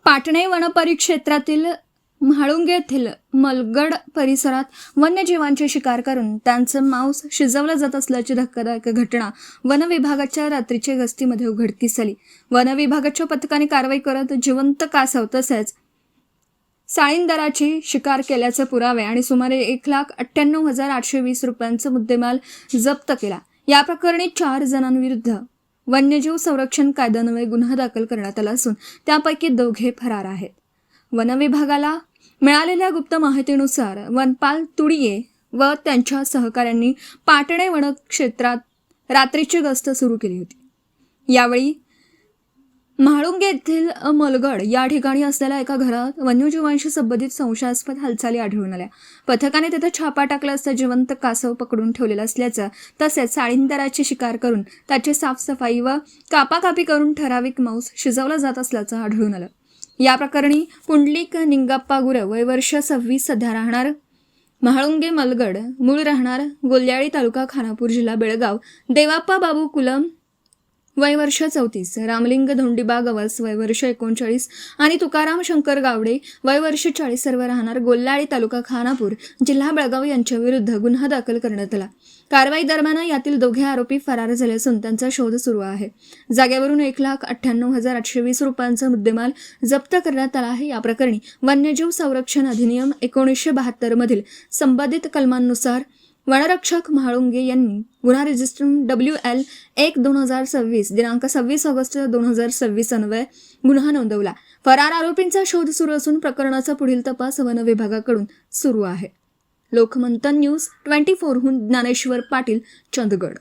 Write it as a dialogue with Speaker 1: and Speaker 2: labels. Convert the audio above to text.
Speaker 1: पाटणे वनपरिक्षेत्रातील म्हाळुंगे येथील मलगड परिसरात वन्यजीवांची शिकार करून त्यांचं मांस शिजवलं जात असल्याची धक्कादायक घटना वन विभागाच्या रात्रीच्या गस्तीमध्ये उघडकीस आली। वन विभागाच्या पथकाने कारवाई करत जिवंत कासव तसेच साळींदराची शिकार केल्याचे पुरावे आणि सुमारे 1,98,820 रुपयांचा मुद्देमाल जप्त केला। या प्रकरणी 4 जणांविरुद्ध वन्यजीव संरक्षण कायद्यान्वये गुन्हा दाखल करण्यात आला असून त्यापैकी 2 फरार आहेत। वन विभागाला मिळालेल्या गुप्त माहितीनुसार वनपाल तुडिये व त्यांच्या सहकाऱ्यांनी पाटणे वनक्षेत्रात रात्रीची गस्त सुरू केली होती। यावेळी म्हाळुंगे येथील मलगड या ठिकाणी असलेल्या एका घरात वन्यजीवांशी संबंधित संशयास्पद हालचाली आढळून आल्या। पथकाने तिथे छापा टाकला असता जिवंत कासव पकडून ठेवलेला असल्याचं तसेच साळींदराची शिकार करून त्याची साफसफाई व कापाकापी करून ठराविक मांस शिजवला जात असल्याचं आढळून आलं। या प्रकरणी पुंडलिक निंगाप्पा गुरव वय वर्ष 26 सध्या राहणार म्हाळुंगे मलगड, मूळ राहणार गोल्याळी तालुका खानापूर जिल्हा बेळगाव, देवाप्पा बाबू कुलम वय वर्ष 34, रामलिंग धोंडीबा गवस वय वर्ष 39 आणि तुकाराम शंकर गावडे वय वर्ष 40 सर्व राहणार गोल्याळी तालुका खानापूर जिल्हा बेळगाव यांच्या विरुद्ध गुन्हा दाखल करण्यात आला। कारवाई दरम्यान यातील 2 आरोपी फरार झाले असून त्यांचा शोध सुरू आहे। जागेवरून 1,98,820 रुपयांचा मुद्देमाल जप्त करण्यात आला आहे। या प्रकरणी वन्यजीव संरक्षण अधिनियम 1972 मधील संबंधित कलमांनुसार वनरक्षक म्हाळुंगे यांनी गुन्हा रजिस्टर WL 1/2026 दिनांक 26 ऑगस्ट 2026 अन्वये गुन्हा नोंदवला। फरार आरोपींचा शोध सुरू असून प्रकरणाचा पुढील तपास वन विभागाकडून सुरू आहे। लोकमंतन न्यूज 24 हून ज्ञानेश्वर पाटील, चंदगड।